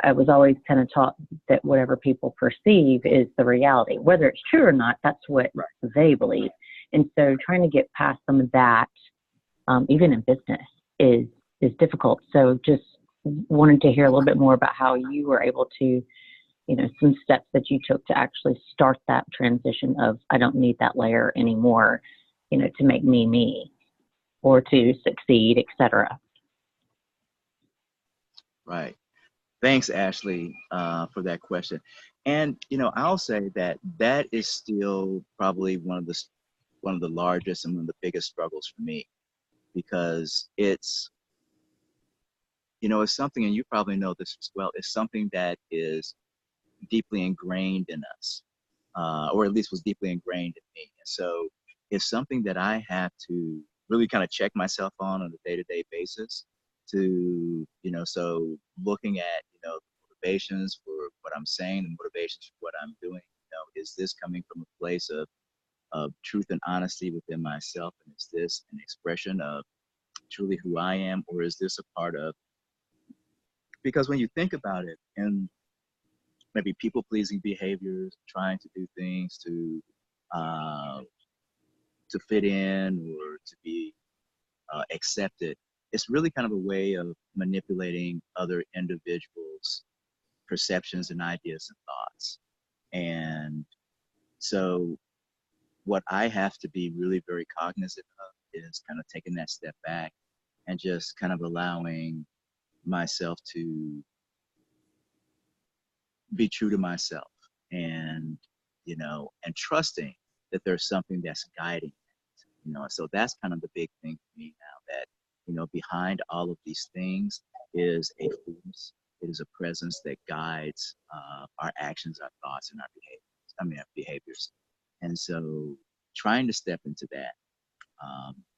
[SPEAKER 3] I was always kind of taught that whatever people perceive is the reality. Whether it's true or not, that's what they believe. And so trying to get past some of that, even in business, is difficult. So just wanted to hear a little bit more about how you were able to, some steps that you took to actually start that transition of, I don't need that layer anymore, to make me me or to succeed, etc.
[SPEAKER 2] Right. Thanks, Ashley, for that question. And I'll say that is still probably one of the largest and one of the biggest struggles for me, because it's something, and you probably know this as well. It's something that is deeply ingrained in us, or at least was deeply ingrained in me. And so it's something that I have to really kind of check myself on a day-to-day basis to, so looking at, motivations for what I'm saying, the motivations for what I'm doing, is this coming from a place of truth and honesty within myself? And is this an expression of truly who I am, or is this a part of, because when you think about it, and maybe people-pleasing behaviors, trying to do things uh, to fit in or to be accepted, it's really kind of a way of manipulating other individuals' perceptions and ideas and thoughts. And so what I have to be really very cognizant of is kind of taking that step back and just kind of allowing myself to be true to myself, and and trusting that there's something that's guiding it. So that's kind of the big thing for me now, that behind all of these things is a force. It is a presence that guides our actions, our thoughts, and our behaviors. And so trying to step into that,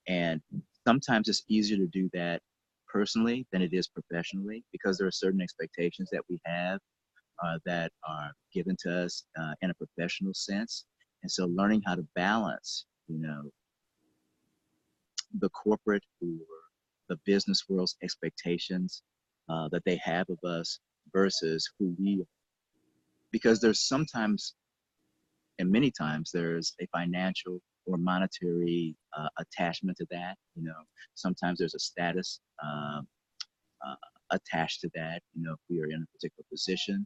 [SPEAKER 2] and sometimes it's easier to do that personally than it is professionally, because there are certain expectations that we have that are given to us in a professional sense. And so learning how to balance, the corporate or the business world's expectations that they have of us versus who we are. Because there's sometimes, and many times, there's a financial or monetary attachment to that. Sometimes there's a status uh, attached to that, if we are in a particular position.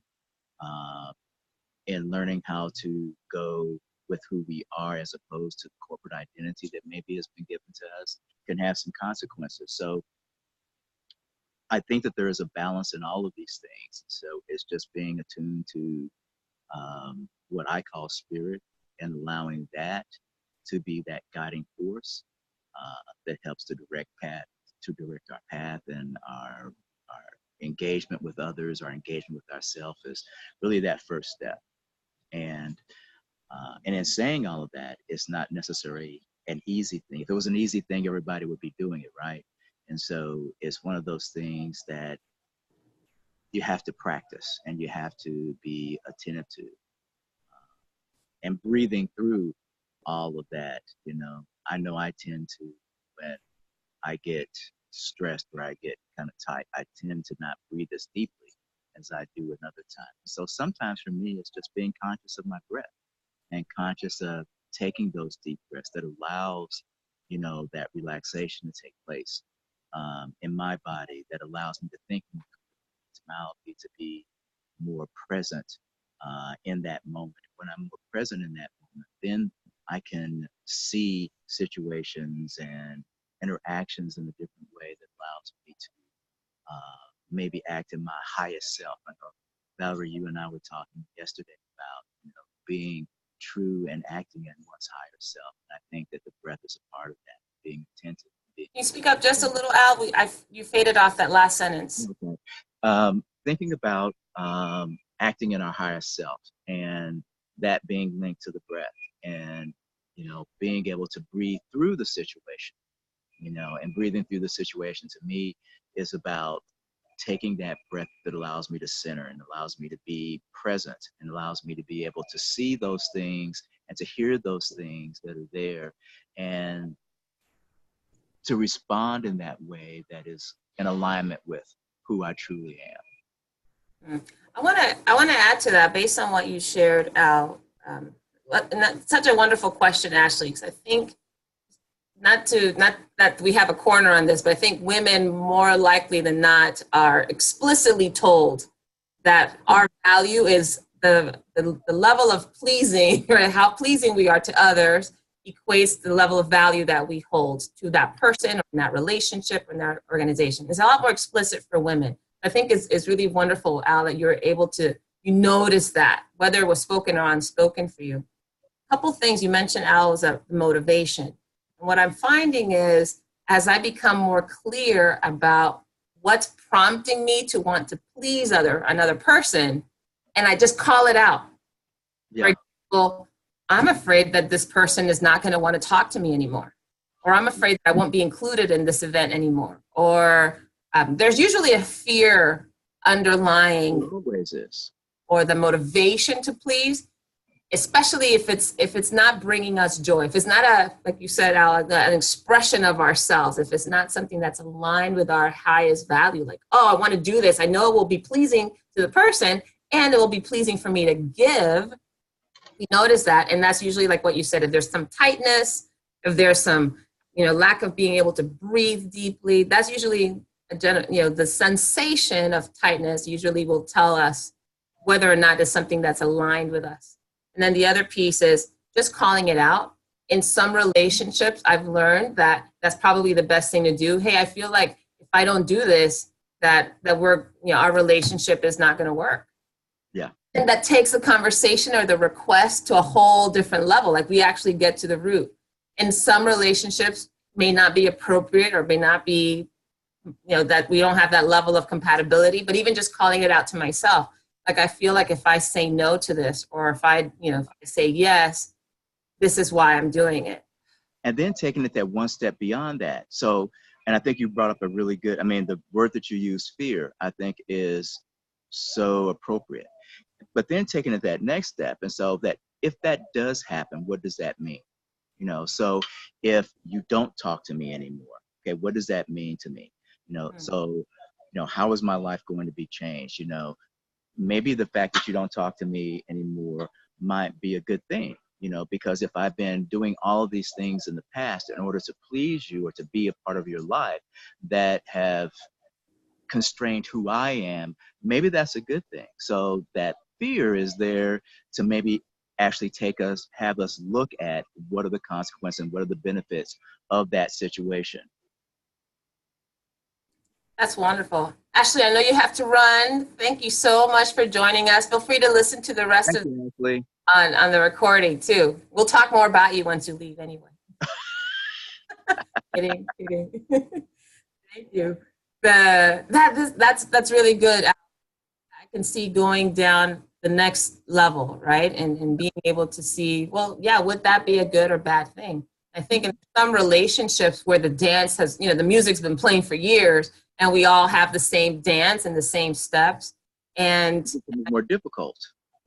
[SPEAKER 2] And learning how to go with who we are as opposed to the corporate identity that maybe has been given to us can have some consequences. So I think that there is a balance in all of these things. So it's just being attuned to what I call spirit, and allowing that to be that guiding force that helps to direct path to direct our path and our engagement with others, our engagement with ourselves is really that first step. And in saying all of that, it's not necessarily an easy thing. If it was an easy thing, everybody would be doing it, right? And so it's one of those things that you have to practice and you have to be attentive to. And breathing through all of that, I know I tend to, when I get stressed or I get kind of tight, I tend to not breathe as deeply as I do another time. So sometimes for me, it's just being conscious of my breath and conscious of taking those deep breaths that allows, that relaxation to take place in my body, that allows me to think more clearly, to be more present in that moment. When I'm more present in that moment, then I can see situations and interactions in a different way that allows me to maybe act in my highest self. I know, Valerie, you and I were talking yesterday about, being true and acting in one's higher self. And I think that the breath is a part of that, being attentive.
[SPEAKER 1] Can you speak up just a little, Al? You faded off that last sentence.
[SPEAKER 2] Okay. Thinking about acting in our higher self and that being linked to the breath and, being able to breathe through the situation, and breathing through the situation to me is about taking that breath that allows me to center and allows me to be present and allows me to be able to see those things and to hear those things that are there and to respond in that way that is in alignment with who I truly am.
[SPEAKER 1] I want to add to that based on what you shared, Al. And that's such a wonderful question, Ashley, because I think not that we have a corner on this, but I think women more likely than not are explicitly told that our value is the level of pleasing, right? How pleasing we are to others equates to the level of value that we hold to that person or in that relationship or in that organization. It's a lot more explicit for women. I think it's really wonderful, Al, that you're able to, you notice that, whether it was spoken or unspoken for you. A couple things you mentioned, Al, is motivation. And what I'm finding is, as I become more clear about what's prompting me to want to please another person, and I just call it out.
[SPEAKER 2] Yeah.
[SPEAKER 1] For example, I'm afraid that this person is not going to want to talk to me anymore, or I'm afraid that I won't be included in this event anymore, or there's usually a fear underlying.
[SPEAKER 2] It always is.
[SPEAKER 1] Or the motivation to please, especially if it's not bringing us joy, if it's not like you said, Al, an expression of ourselves, if it's not something that's aligned with our highest value, like, oh, I want to do this, I know it will be pleasing to the person and it will be pleasing for me to give. We notice that, and that's usually like what you said, if there's some tightness, if there's some lack of being able to breathe deeply, that's usually the sensation of tightness usually will tell us whether or not it's something that's aligned with us. And then the other piece is just calling it out. In some relationships, I've learned that that's probably the best thing to do. Hey, I feel like if I don't do this, that we're, our relationship is not going to work.
[SPEAKER 2] Yeah.
[SPEAKER 1] And that takes the conversation or the request to a whole different level. Like we actually get to the root. And some relationships may not be appropriate or may not be, that we don't have that level of compatibility, but even just calling it out to myself. Like, I feel like if I say no to this, or if I say yes, this is why I'm doing it.
[SPEAKER 2] And then taking it that one step beyond that. So, and I think you brought up a really good, the word that you use, fear, I think is so appropriate. But then taking it that next step. And so that if that does happen, what does that mean? So if you don't talk to me anymore, okay, what does that mean to me? So, how is my life going to be changed? Maybe the fact that you don't talk to me anymore might be a good thing, because if I've been doing all of these things in the past in order to please you or to be a part of your life that have constrained who I am, maybe that's a good thing. So that fear is there to maybe actually have us look at what are the consequences and what are the benefits of that situation.
[SPEAKER 1] That's wonderful. Ashley, I know you have to run. Thank you so much for joining us. Feel free to listen to the rest on the recording too. We'll talk more about you once you leave anyway. Kidding. Thank you. That's really good. I can see going down the next level, right? And being able to see, well, yeah, would that be a good or bad thing? I think in some relationships where the dance has, the music's been playing for years and we all have the same dance and the same steps. And
[SPEAKER 2] It's more difficult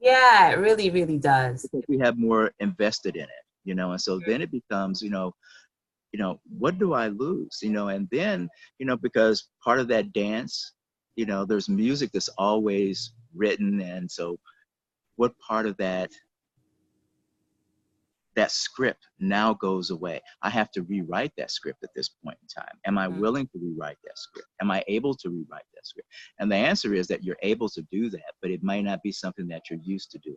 [SPEAKER 1] yeah, it really, really does.
[SPEAKER 2] because we have more invested in it, and so then it becomes, what do I lose? And then, because part of that dance, there's music that's always written. And so what part of that script now goes away? I have to rewrite that script at this point in time. Am I willing to rewrite that script? Am I able to rewrite that script? And the answer is that you're able to do that, but it might not be something that you're used to doing.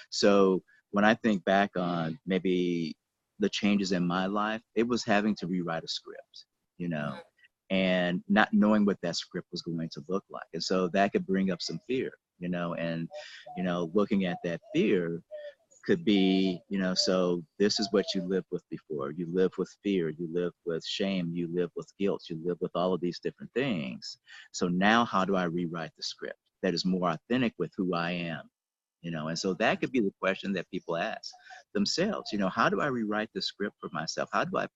[SPEAKER 2] So when I think back on maybe the changes in my life, it was having to rewrite a script, and not knowing what that script was going to look like. And so that could bring up some fear, and, looking at that fear could be, so this is what you lived with before. You live with fear, you live with shame, you live with guilt, you live with all of these different things. So now how do I rewrite the script that is more authentic with who I am? And so that could be the question that people ask themselves. How do I rewrite the script for myself? How do I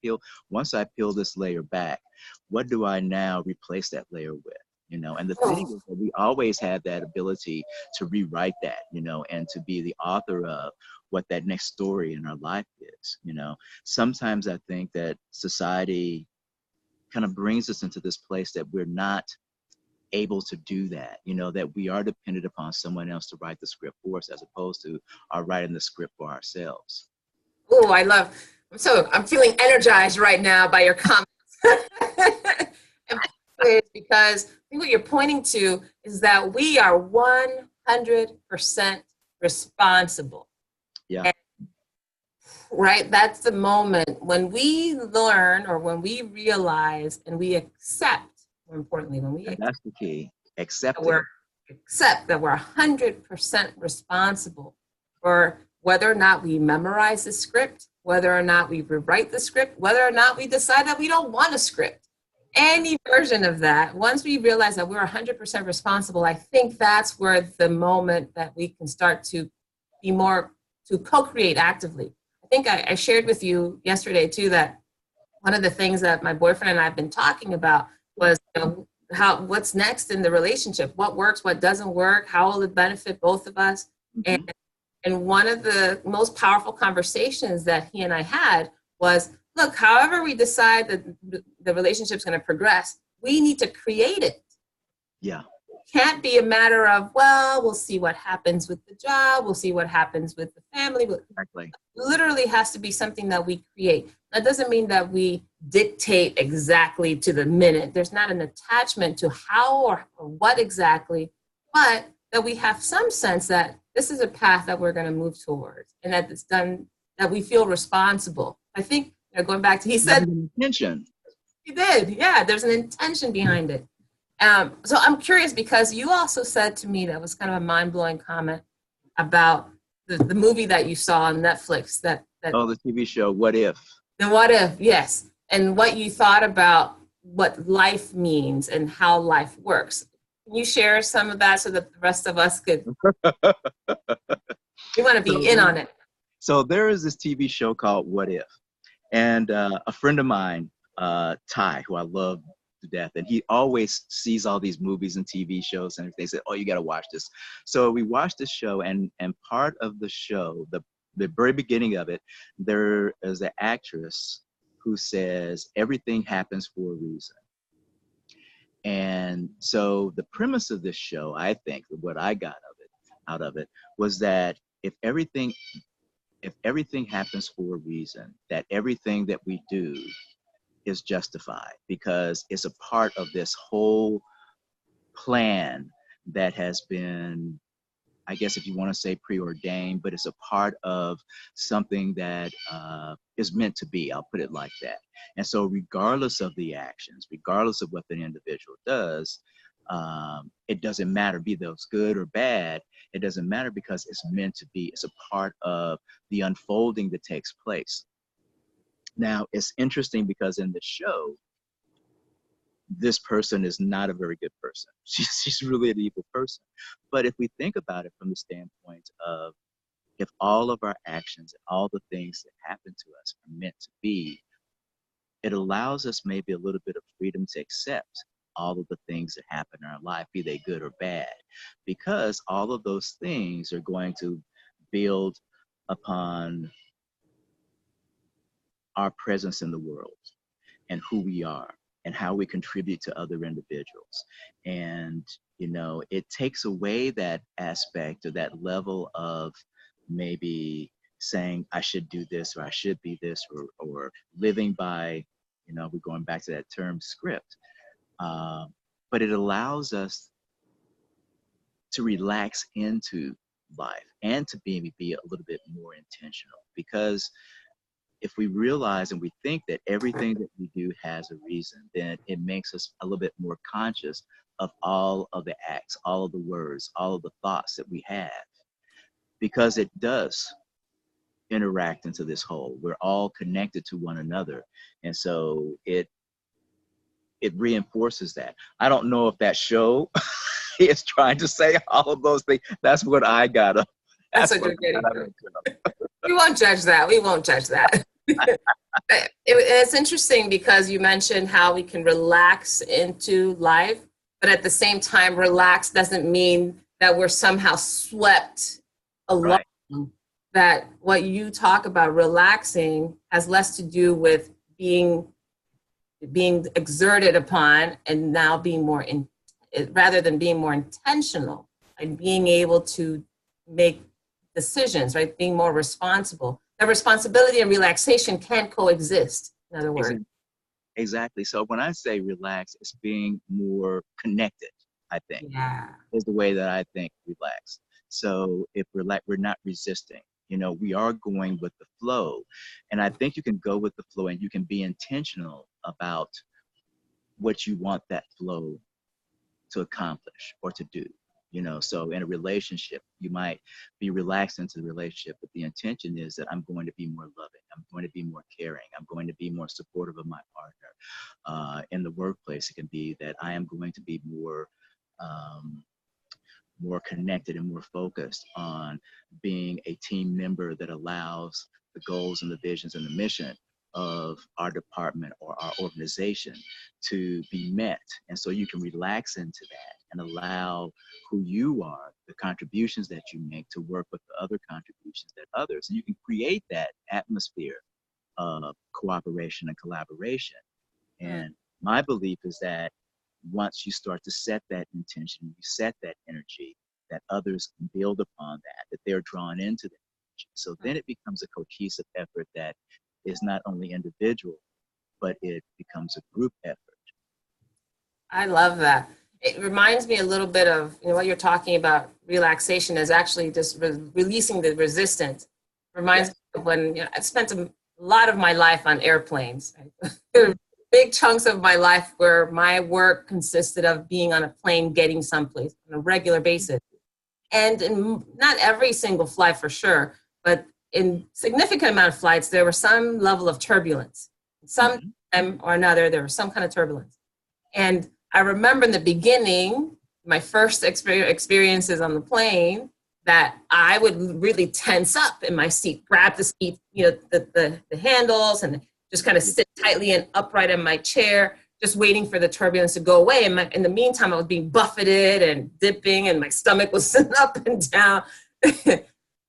[SPEAKER 2] once I peel this layer back, what do I now replace that layer with? And the thing is that we always have that ability to rewrite that, and to be the author of what that next story in our life is. Sometimes I think that society kind of brings us into this place that we're not able to do that, that we are dependent upon someone else to write the script for us as opposed to our writing the script for ourselves.
[SPEAKER 1] Oh, I'm feeling energized right now by your comments. And because I think what you're pointing to is that we are 100% responsible.
[SPEAKER 2] Yeah.
[SPEAKER 1] And, right? That's the moment when we learn or when we realize and we accept, more importantly,
[SPEAKER 2] That's the key. Accept
[SPEAKER 1] that we're 100% responsible for whether or not we memorize the script, whether or not we rewrite the script, whether or not we decide that we don't want a script. Any version of that, once we realize that we're 100% responsible, I think that's where the moment that we can start to be more, to co-create actively. I think I shared with you yesterday too that one of the things that my boyfriend and I have been talking about was what's next in the relationship, what works, what doesn't work, how will it benefit both of us.
[SPEAKER 2] Mm-hmm.
[SPEAKER 1] And one of the most powerful conversations that he and I had was, look, however we decide that the relationship's going to progress, we need to create it.
[SPEAKER 2] Yeah.
[SPEAKER 1] It can't be a matter of, well, we'll see what happens with the job, we'll see what happens with the family.
[SPEAKER 2] Exactly.
[SPEAKER 1] It literally has to be something that we create. That doesn't mean that we dictate exactly to the minute. There's not an attachment to how or what exactly, but that we have some sense that this is a path that we're going to move towards and that it's done, that we feel responsible. I think, going back to, he said,
[SPEAKER 2] intention.
[SPEAKER 1] He did, yeah, there's an intention behind it. So I'm curious because you also said to me, that was kind of a mind-blowing comment about the movie that you saw on Netflix. The
[SPEAKER 2] TV show, What If?
[SPEAKER 1] The What If, yes. And what you thought about what life means and how life works. Can you share some of that so that the rest of us could, we want to be in on it.
[SPEAKER 2] So there is this TV show called What If? And a friend of mine, Ty, who I love to death, and he always sees all these movies and TV shows, and they said, "Oh, you got to watch this." So we watched this show, and part of the show, the very beginning of it, there is an actress who says everything happens for a reason. And so the premise of this show, I think, what I got out of it, was that if everything happens for a reason, that everything that we do is justified because it's a part of this whole plan that has been, I guess if you want to say preordained, but it's a part of something that is meant to be, I'll put it like that. And so regardless of the actions, regardless of what the individual does, it doesn't matter, be those good or bad, it doesn't matter because it's meant to be. It's a part of the unfolding that takes place. Now, it's interesting because in the show, this person is not a very good person. She's really an evil person. But if we think about it from the standpoint of, if all of our actions and all the things that happen to us are meant to be, it allows us maybe a little bit of freedom to accept all of the things that happen in our life, be they good or bad, because all of those things are going to build upon our presence in the world and who we are and how we contribute to other individuals. And, it takes away that aspect or that level of maybe saying I should do this or I should be this, or living by, we're going back to that term script. But it allows us to relax into life and to be a little bit more intentional, because if we realize and we think that everything that we do has a reason, then it makes us a little bit more conscious of all of the acts, all of the words, all of the thoughts that we have, because it does interact into this whole. We're all connected to one another. And so it reinforces that. I don't know if that show is trying to say all of those things. That's what I got.
[SPEAKER 1] That's what you're getting from. We won't judge that. We won't judge that. It's interesting because you mentioned how we can relax into life, but at the same time, relax doesn't mean that we're somehow swept along. Right. That what you talk about relaxing has less to do with being exerted upon and now being rather than being more intentional and being able to make decisions, right? Being more responsible. The responsibility and relaxation can coexist, in other words.
[SPEAKER 2] Exactly. So when I say relax, it's being more connected, I think, is the way that I think relax. So if we're not resisting, we are going with the flow. And I think you can go with the flow and you can be intentional about what you want that flow to accomplish or to do. So in a relationship, you might be relaxed into the relationship, but the intention is that I'm going to be more loving. I'm going to be more caring. I'm going to be more supportive of my partner. In the workplace, it can be that I am going to be more connected and more focused on being a team member that allows the goals and the visions and the mission of our department or our organization to be met. And so you can relax into that and allow who you are, the contributions that you make, to work with the other contributions that others. And you can create that atmosphere of cooperation and collaboration. And my belief is that once you start to set that intention, you set that energy, that others can build upon that they're drawn into that energy. So then it becomes a cohesive effort that is not only individual, but it becomes a group effort.
[SPEAKER 1] I love that. It reminds me a little bit of what you're talking about. Relaxation is actually just releasing the resistance. Reminds me of when I've spent a lot of my life on airplanes. There are big chunks of my life where my work consisted of being on a plane, getting someplace on a regular basis. And in not every single flight for sure, but in significant amount of flights, there was some level of turbulence. Some time or another, there was some kind of turbulence. And I remember in the beginning, my first experiences on the plane, that I would really tense up in my seat, grab the seat, the handles, and just kind of sit tightly and upright in my chair, just waiting for the turbulence to go away. And in the meantime, I was being buffeted and dipping, and my stomach was sitting up and down.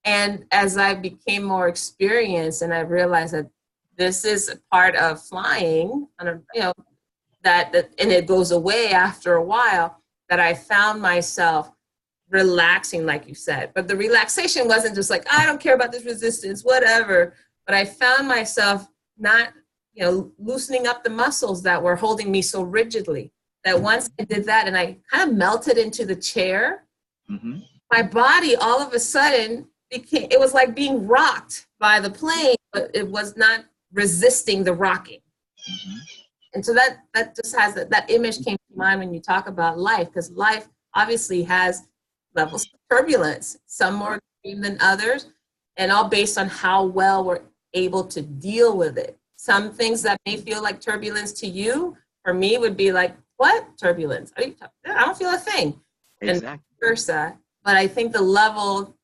[SPEAKER 1] And as I became more experienced, and I realized that this is a part of flying, and that and it goes away after a while, that I found myself relaxing, like you said. But the relaxation wasn't just like, I don't care about this resistance, whatever. But I found myself not, loosening up the muscles that were holding me so rigidly. That once I did that and I kind of melted into the chair, my body all of a sudden it was like being rocked by the plane, but it was not resisting the rocking. And so that just has that image came to mind when you talk about life, because life obviously has levels of turbulence, some more extreme than others, and all based on how well we're able to deal with it. Some things that may feel like turbulence to you, for me, would be like what? Turbulence. I don't feel a thing.
[SPEAKER 2] Exactly.
[SPEAKER 1] And versa. But I think the level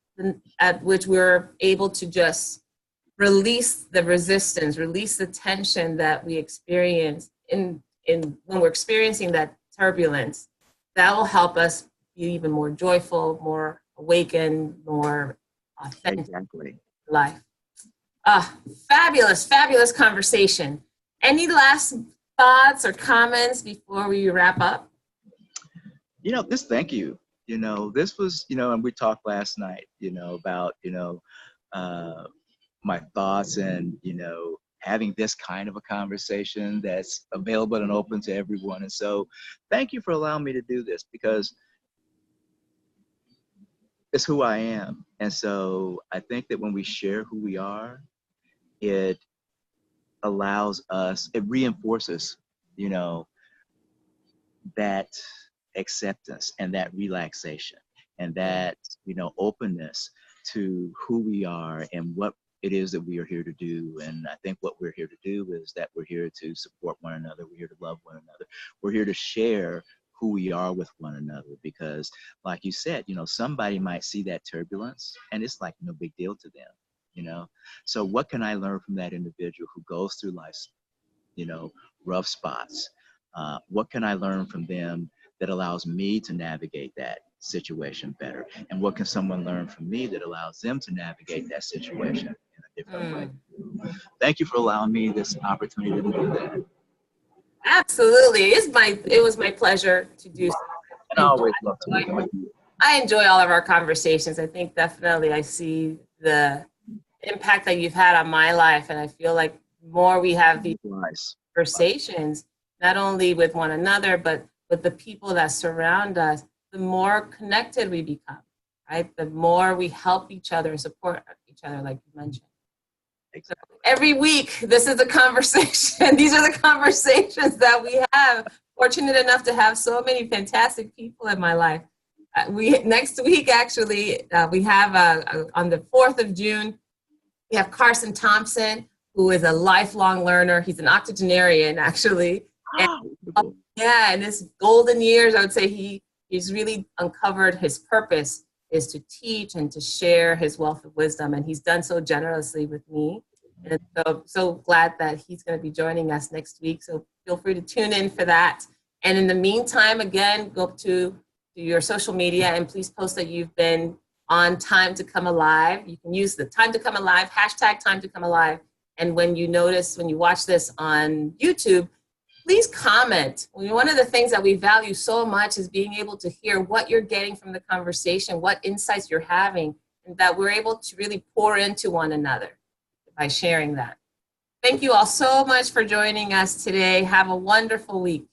[SPEAKER 1] at which we're able to just release the resistance, release the tension that we experience in when we're experiencing that turbulence, that will help us be even more joyful, more awakened, more authentic.
[SPEAKER 2] Exactly.
[SPEAKER 1] Life. Fabulous, fabulous conversation. Any last thoughts or comments before we wrap up?
[SPEAKER 2] Thank you. This was, and we talked last night, about, my thoughts and, having this kind of a conversation that's available and open to everyone. And so thank you for allowing me to do this, because it's who I am. And so I think that when we share who we are, it allows us, it reinforces, that acceptance and that relaxation and that, openness to who we are and what it is that we are here to do. And I think what we're here to do is that we're here to support one another. We're here to love one another. We're here to share who we are with one another, because like you said, somebody might see that turbulence and it's like no big deal to them, so what can I learn from that individual who goes through life's, rough spots? What can I learn from them that allows me to navigate that situation better? And what can someone learn from me that allows them to navigate that situation in a different way? Thank you for allowing me this opportunity to do that.
[SPEAKER 1] Absolutely. It was my pleasure to do so.
[SPEAKER 2] And I always love to work with you.
[SPEAKER 1] I enjoy all of our conversations. I think definitely I see the impact that you've had on my life. And I feel like the more we have these conversations, not only with one another, but with the people that surround us, the more connected we become, right? The more we help each other and support each other, like you mentioned.
[SPEAKER 2] Exactly.
[SPEAKER 1] So every week, this is a conversation. These are the conversations that we have. Fortunate enough to have so many fantastic people in my life. Next week, actually, we have on the 4th of June, we have Carson Thompson, who is a lifelong learner. He's an octogenarian, actually. And, yeah, in his golden years, I would say he's really uncovered his purpose is to teach and to share his wealth of wisdom. And he's done so generously with me. And so glad that he's going to be joining us next week. So feel free to tune in for that. And in the meantime, again, go to your social media and please post that you've been on Time to Come Alive. You can use the Time to Come Alive, hashtag Time to Come Alive. And when you watch this on YouTube, please comment. One of the things that we value so much is being able to hear what you're getting from the conversation, what insights you're having, and that we're able to really pour into one another by sharing that. Thank you all so much for joining us today. Have a wonderful week.